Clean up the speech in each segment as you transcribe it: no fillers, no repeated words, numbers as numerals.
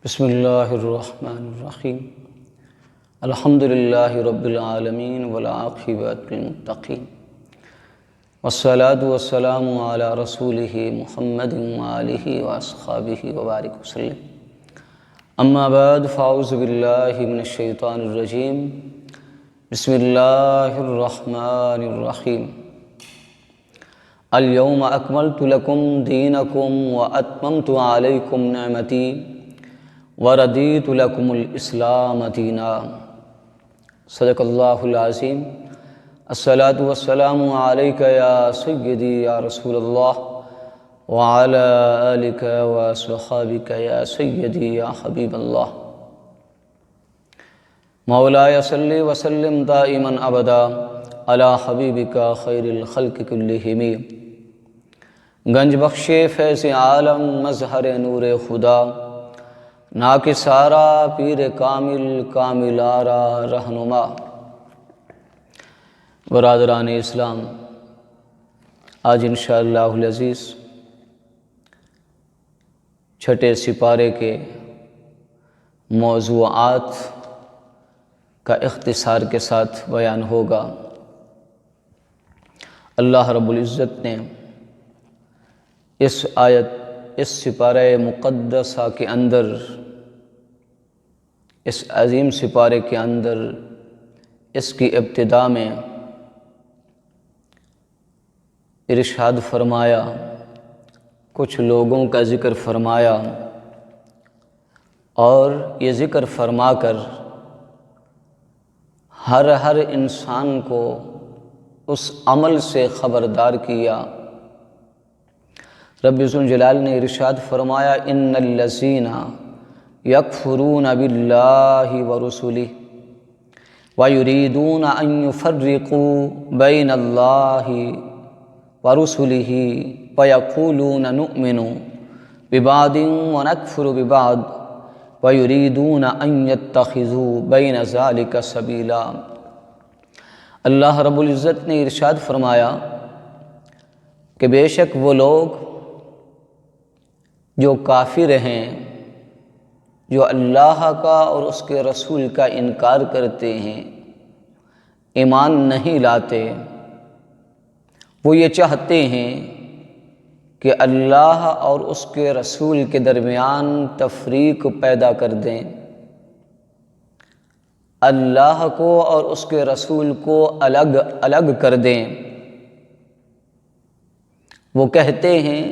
بسم اللہ الرحمن الرحیم الحمد للہ رب العالمین والعاقبۃ للمتقین والصلاة والسلام علی رسولہ محمد وآلہ واصحابہ وبارک وسلم اما بعد فاعوذ باللہ من الشیطان الرجیم بسم اللہ الرحمن الرحیم اليوم اکملت لکم دینکم واتممت علیکم نعمتی وردیت لکم الاسلام دینا۔ صدق اللہ العظیم۔ الصلاۃ والسلام علیک یا سیدی یا رسول اللہ وعلی آلک وصحابک یا سیدی یا حبیب اللہ۔ مولاي صل وسلم دائما ابدا علی حبیبک خیر الخلق کلہم۔ گنج بخش فیض عالم مظہر نور خدا، ناکسارا پیر کامل کامل آرا رہنما۔ برادران اسلام، آج انشاءاللہ العزیز چھٹے سپارے کے موضوعات کا اختصار کے ساتھ بیان ہوگا۔ اللہ رب العزت نے اس سپارہ مقدسہ کے اندر، اس عظیم سپارے کے اندر، اس کی ابتدا میں ارشاد فرمایا، کچھ لوگوں کا ذکر فرمایا، اور یہ ذکر فرما کر ہر انسان کو اس عمل سے خبردار کیا۔ رب ذوالجلال نے ارشاد فرمایا، ان الذین یکفرون باللہ ورسلہ ویریدون ان یفرقوا بین اللہ ورسلہ ویقولون نؤمن ببعض ونکفر ببعض ویریدون ان یتخذوا بین ذلک سبیلا۔ اللہ رب العزت نے ارشاد فرمایا کہ بے شک وہ لوگ جو کافر ہیں، جو اللہ کا اور اس کے رسول کا انکار کرتے ہیں، ایمان نہیں لاتے، وہ یہ چاہتے ہیں کہ اللہ اور اس کے رسول کے درمیان تفریق پیدا کر دیں، اللہ کو اور اس کے رسول کو الگ الگ کر دیں۔ وہ کہتے ہیں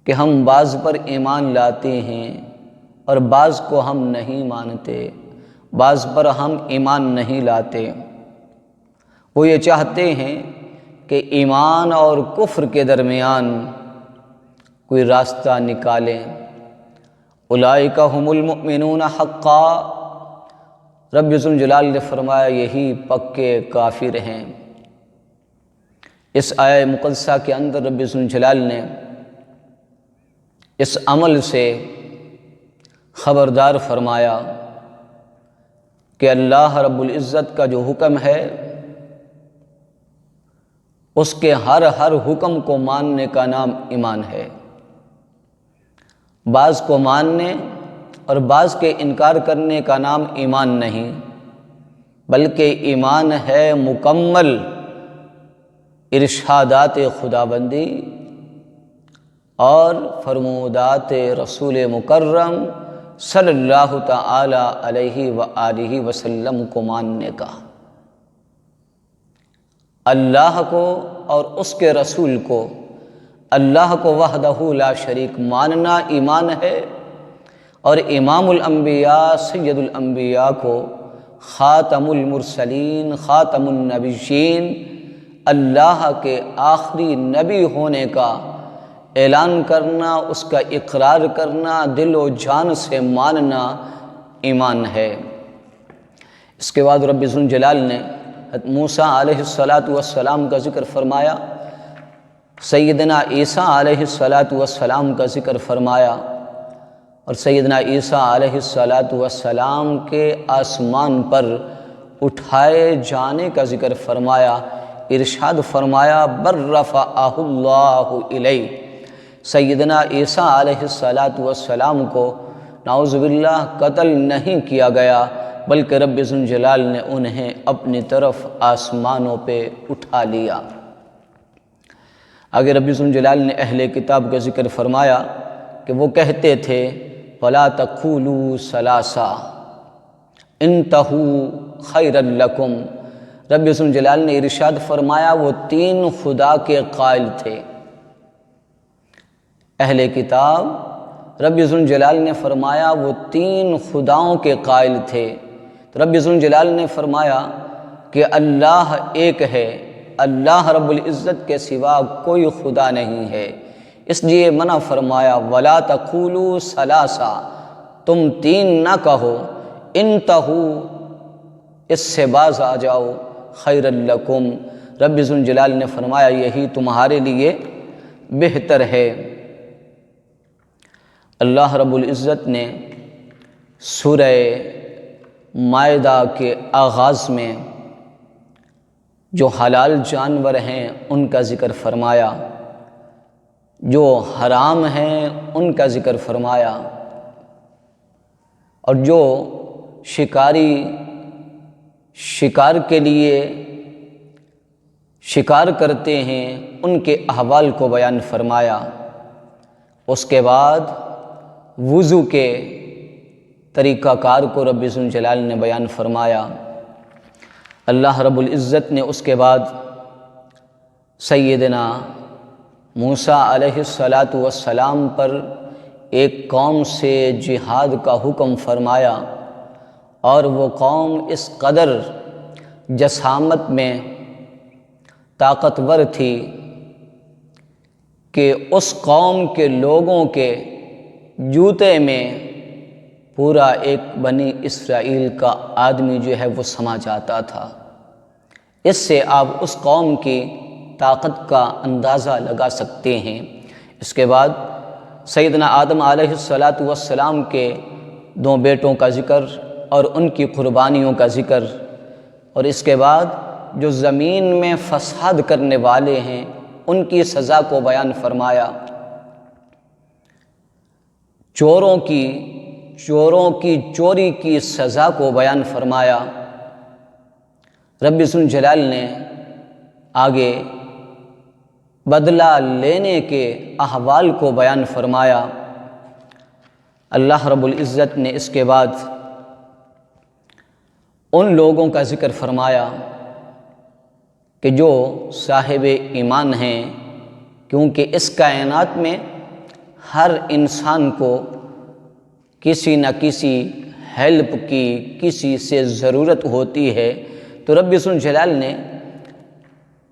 کہ ہم بعض پر ایمان لاتے ہیں اور بعض کو ہم نہیں مانتے، بعض پر ہم ایمان نہیں لاتے۔ وہ یہ چاہتے ہیں کہ ایمان اور کفر کے درمیان کوئی راستہ نکالیں۔ اولئک ھم المؤمنون حقا، رب ذوالجلال نے فرمایا یہی پکے کافر ہیں۔ اس آیہ مقدسہ کے اندر رب ذوالجلال نے اس عمل سے خبردار فرمایا کہ اللہ رب العزت کا جو حکم ہے، اس کے ہر حکم کو ماننے کا نام ایمان ہے۔ بعض کو ماننے اور بعض کے انکار کرنے کا نام ایمان نہیں، بلکہ ایمان ہے مکمل ارشادات خداوندی اور فرمودات رسول مکرم صلی اللہ تعالی علیہ وآلہ وسلم کو ماننے کا۔ اللہ کو اور اس کے رسول کو، اللہ کو وحدہ لا شریک ماننا ایمان ہے، اور امام الانبیاء سید الانبیاء کو خاتم المرسلین خاتم النبیین، اللہ کے آخری نبی ہونے کا اعلان کرنا، اس کا اقرار کرنا، دل و جان سے ماننا ایمان ہے۔ اس کے بعد رب ذوالجلال نے موسیٰ علیہ السلام کا ذکر فرمایا، سیدنا عیسیٰ علیہ السلام کا ذکر فرمایا، اور سیدنا عیسیٰ علیہ السلام کے آسمان پر اٹھائے جانے کا ذکر فرمایا۔ ارشاد فرمایا، بر رفعہ اللہ الیہ، سیدنا عیسیٰ علیہ السلام کو نعوذ باللہ قتل نہیں کیا گیا، بلکہ رب ذوالجلال نے انہیں اپنی طرف آسمانوں پہ اٹھا لیا۔ آگے رب ذوالجلال نے اہل کتاب کا ذکر فرمایا کہ وہ کہتے تھے وَلَا تَقُولُوا ثَلَاثَةٌ انتہوا خیرا لکم۔ رب ذوالجلال نے ارشاد فرمایا وہ 3 خدا کے قائل تھے۔ اہل کتاب رب ذوالجلال نے فرمایا وہ 3 خداؤں کے قائل تھے۔ تو رب ذوالجلال نے فرمایا کہ اللہ ایک ہے، اللہ رب العزت کے سوا کوئی خدا نہیں ہے، اس لیے منع فرمایا وَلَا تَقُولُوا ثَلَاثَةٌ، تم 3 نہ کہو، انتہو اس سے باز آ جاؤ، خیر لکم، رب ذوالجلال نے فرمایا یہی تمہارے لیے بہتر ہے۔ اللہ رب العزت نے سورہ مائدہ کے آغاز میں جو حلال جانور ہیں ان کا ذکر فرمایا، جو حرام ہیں ان کا ذکر فرمایا، اور جو شکاری شکار کے لیے شکار کرتے ہیں ان کے احوال کو بیان فرمایا۔ اس کے بعد وضو کے طریقہ کار کو رب ذوالجلال نے بیان فرمایا۔ اللہ رب العزت نے اس کے بعد سیدنا موسیٰ علیہ السلام پر ایک قوم سے جہاد کا حکم فرمایا، اور وہ قوم اس قدر جسامت میں طاقتور تھی کہ اس قوم کے لوگوں کے جوتے میں پورا ایک بنی اسرائیل کا آدمی جو ہے وہ سما جاتا تھا۔ اس سے آپ اس قوم کی طاقت کا اندازہ لگا سکتے ہیں۔ اس کے بعد سیدنا آدم علیہ السلام کے 2 بیٹوں کا ذکر اور ان کی قربانیوں کا ذکر، اور اس کے بعد جو زمین میں فساد کرنے والے ہیں ان کی سزا کو بیان فرمایا، چوروں کی چوری کی سزا کو بیان فرمایا۔ رب ذوالجلال نے آگے بدلہ لینے کے احوال کو بیان فرمایا۔ اللہ رب العزت نے اس کے بعد ان لوگوں کا ذکر فرمایا کہ جو صاحب ایمان ہیں، کیونکہ اس کائنات میں ہر انسان کو کسی نہ کسی ہیلپ کی، کسی سے ضرورت ہوتی ہے، تو رب ذوالجلال نے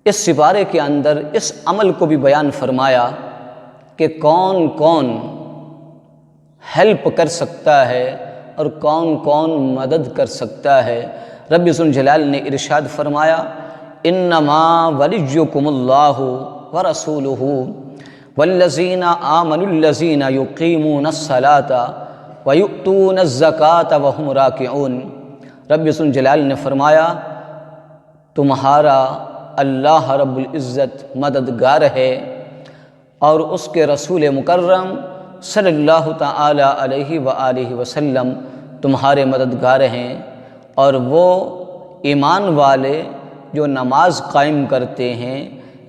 اس سپارے کے اندر اس عمل کو بھی بیان فرمایا کہ کون کون ہیلپ کر سکتا ہے اور کون کون مدد کر سکتا ہے۔ رب ذوالجلال نے ارشاد فرمایا انما ولیکم اللہ ورسولہ والذین آمنوا الذین یقیمون الصلاۃ ویؤتون الزکاۃ وہم راکعون۔ رب ذوالجلال نے فرمایا تمہارا اللہ رب العزت مددگار ہے، اور اس کے رسول مکرم صلی اللہ تعالی علیہ وآلہ وسلم تمہارے مددگار ہیں، اور وہ ایمان والے جو نماز قائم کرتے ہیں،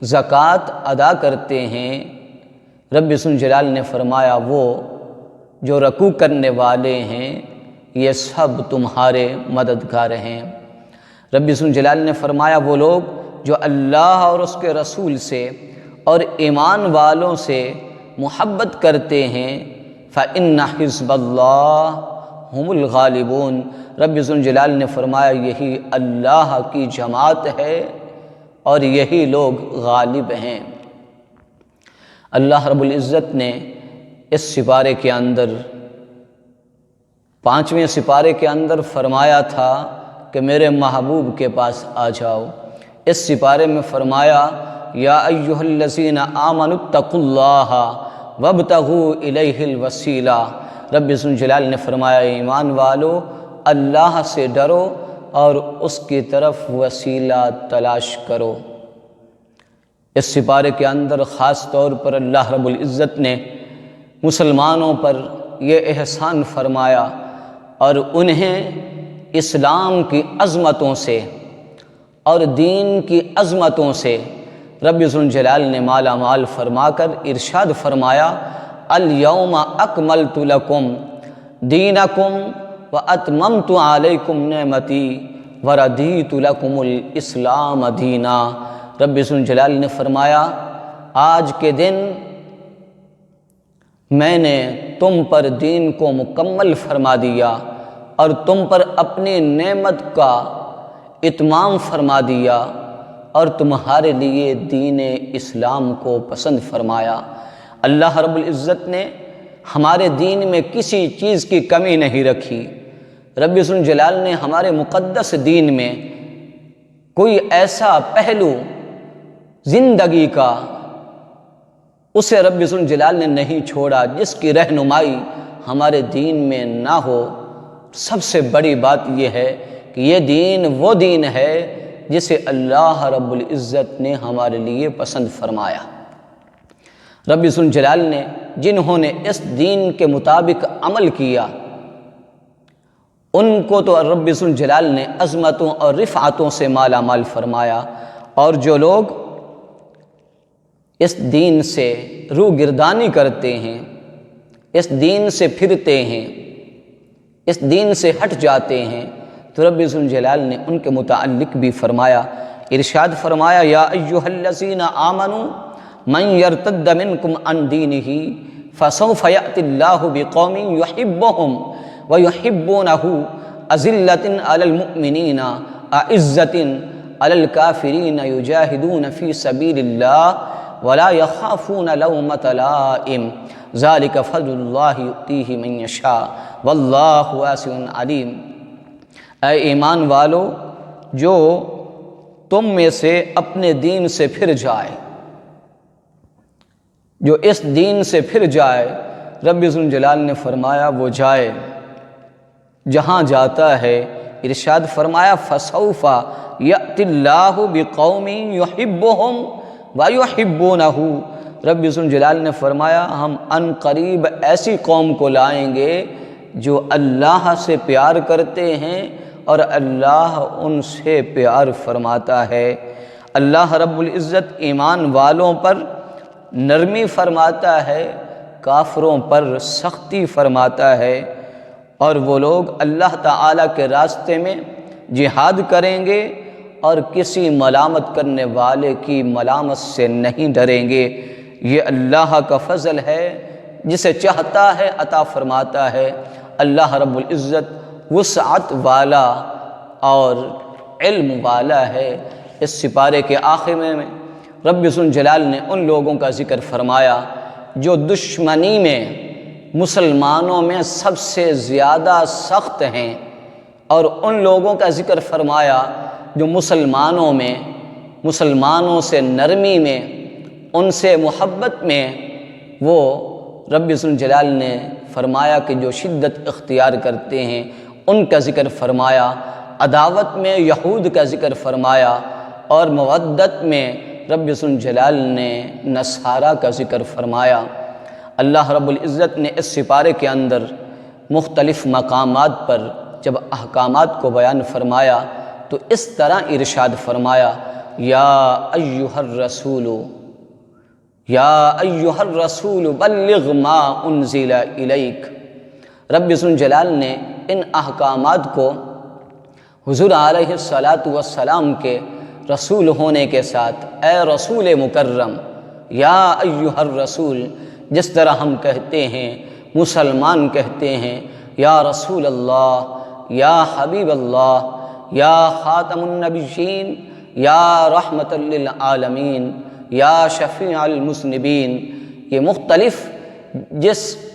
زکوٰۃ ادا کرتے ہیں۔ رب ذوالجلال نے فرمایا وہ جو رکوع کرنے والے ہیں یہ سب تمہارے مددگار ہیں۔ رب ذوالجلال نے فرمایا وہ لوگ جو اللہ اور اس کے رسول سے اور ایمان والوں سے محبت کرتے ہیں فإن حزب اللہ هم الغالبون۔ رب ذوالجلال نے فرمایا یہی اللہ کی جماعت ہے اور یہی لوگ غالب ہیں۔ اللہ رب العزت نے اس سپارے کے اندر 5ویں سپارے کے اندر فرمایا تھا کہ میرے محبوب کے پاس آ جاؤ۔ اس سپارے میں فرمایا یا ایھا الذین آمنوا اتقوا اللہ وابتغوا الیہ الوسیلہ۔ رب ذوالجلال نے فرمایا ایمان والو اللہ سے ڈرو اور اس کی طرف وسیلہ تلاش کرو۔ اس سپارے کے اندر خاص طور پر اللہ رب العزت نے مسلمانوں پر یہ احسان فرمایا اور انہیں اسلام کی عظمتوں سے اور دین کی عظمتوں سے رب ذوالجلال نے مالا مال فرما کر ارشاد فرمایا الیوم اکملت لکم دینکم واتممت علیکم نعمتی وردیت لکم الاسلام دینا۔ رب ذوالجلال نے فرمایا آج کے دن میں نے تم پر دین کو مکمل فرما دیا اور تم پر اپنی نعمت کا اتمام فرما دیا اور تمہارے لیے دین اسلام کو پسند فرمایا۔ اللہ رب العزت نے ہمارے دین میں کسی چیز کی کمی نہیں رکھی۔ رب ذوالجلال نے ہمارے مقدس دین میں کوئی ایسا پہلو زندگی کا اسے رب ذوالجلال نے نہیں چھوڑا جس کی رہنمائی ہمارے دین میں نہ ہو۔ سب سے بڑی بات یہ ہے کہ یہ دین وہ دین ہے جسے اللہ رب العزت نے ہمارے لیے پسند فرمایا۔ رب ذوالجلال نے جنہوں نے اس دین کے مطابق عمل کیا ان کو تو رب ذوالجلال نے عظمتوں اور رفعتوں سے مالا مال فرمایا، اور جو لوگ اس دین سے روگردانی کرتے ہیں، اس دین سے پھرتے ہیں، اس دین سے ہٹ جاتے ہیں، تو رب ذوالجلال نے ان کے متعلق بھی فرمایا، ارشاد فرمایا یا ایھا الذین آمنوا من یرتد منکم عن دینہ فسوف یأتی اللہ بقوم یحبہم ویحبونہ اذلۃ علی المؤمنین اعزۃ علی الکافرین یجاہدون فی سبیل اللہ ولا یخافون لومۃ لائم ذلک فضل اللہ یؤتیہ من یشاء واللہ واسع علیم۔ اے ایمان والو، جو تم میں سے اپنے دین سے پھر جائے، جو اس دین سے پھر جائے، رب ذوالجلال نے فرمایا وہ جائے جہاں جاتا ہے، ارشاد فرمایا فسوف یأتی اللہ بقوم یحبہم ویحبونہ۔ رب ذوالجلال نے فرمایا ہم ان قریب ایسی قوم کو لائیں گے جو اللہ سے پیار کرتے ہیں اور اللہ ان سے پیار فرماتا ہے۔ اللہ رب العزت ایمان والوں پر نرمی فرماتا ہے، کافروں پر سختی فرماتا ہے، اور وہ لوگ اللہ تعالیٰ کے راستے میں جہاد کریں گے اور کسی ملامت کرنے والے کی ملامت سے نہیں ڈریں گے۔ یہ اللہ کا فضل ہے، جسے چاہتا ہے عطا فرماتا ہے۔ اللہ رب العزت وسعت والا اور علم والا ہے۔ اس سپارے کے آخر میں رب ذوالجلال نے ان لوگوں کا ذکر فرمایا جو دشمنی میں مسلمانوں میں سب سے زیادہ سخت ہیں، اور ان لوگوں کا ذکر فرمایا جو مسلمانوں میں، مسلمانوں سے نرمی میں، ان سے محبت میں، وہ رب ذوالجلال نے فرمایا کہ جو شدت اختیار کرتے ہیں ان کا ذکر فرمایا، عداوت میں یہود کا ذکر فرمایا، اور مودت میں رب ذوالجلال نے نصارہ کا ذکر فرمایا۔ اللہ رب العزت نے اس سپارے کے اندر مختلف مقامات پر جب احکامات کو بیان فرمایا تو اس طرح ارشاد فرمایا یا ایھا الرسول، یا ایھا الرسول بلغ ما انزل الیک۔ رب ذوالجلال نے ان احکامات کو حضور علیہ الصلاۃ کے رسول ہونے کے ساتھ، اے رسول مکرم، یا ایھا الرسول، جس طرح ہم کہتے ہیں، مسلمان کہتے ہیں یا رسول اللہ، یا حبیب اللہ، یا خاتم النبیین، یا رحمت للعالمین، یا شفیع المذنبین، یہ مختلف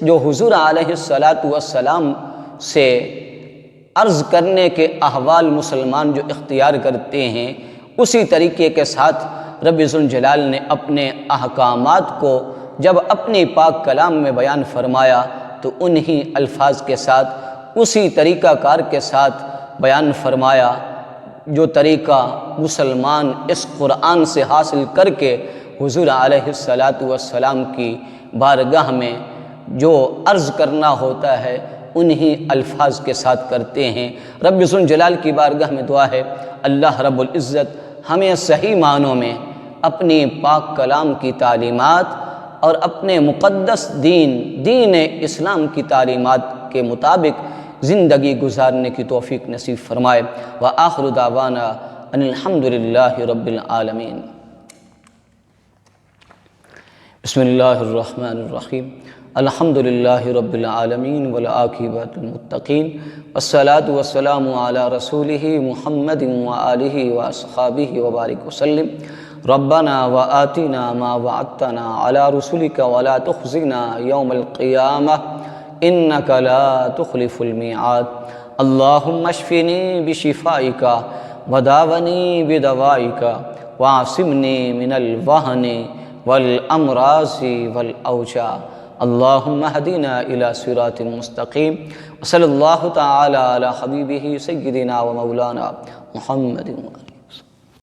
جو حضور علیہ السلام سے عرض کرنے کے احوال مسلمان جو اختیار کرتے ہیں، اسی طریقے کے ساتھ رب ذوالجلال نے اپنے احکامات کو جب اپنی پاک کلام میں بیان فرمایا تو انہی الفاظ کے ساتھ، اسی طریقہ کار کے ساتھ بیان فرمایا جو طریقہ مسلمان اس قرآن سے حاصل کر کے حضور علیہ الصلاۃ والسلام کی بارگاہ میں جو عرض کرنا ہوتا ہے انہی الفاظ کے ساتھ کرتے ہیں۔ رب ذو الجلال کی بارگاہ میں دعا ہے اللہ رب العزت ہمیں صحیح معنوں میں اپنی پاک کلام کی تعلیمات اور اپنے مقدس دین اسلام کی تعلیمات کے مطابق زندگی گزارنے کی توفیق نصیب فرمائے۔ وآخر دعوانا ان الحمد للہ رب العالمین۔ بسم اللہ الرحمن الرحیم۔ الحمد للہ رب العالمین والعاقبۃ للمتقین والصلاة والسلام علی رسولہ محمد وآلہ واصحابہ وبارک وسلم۔ ربنا وآتنا ما وعدتنا علی رسولک ولا تخزنا یوم القیامہ انک لا تخلف المیعاد۔ اللہم اشفنی بشفائک وداونی بدوائک وعصمنی من الوہن والامراض والاوجاع۔ اللہم اہدنا الی صراط مستقیم۔ وصلی اللہ تعالی علی حبیبہ سیدنا و مولانا محمد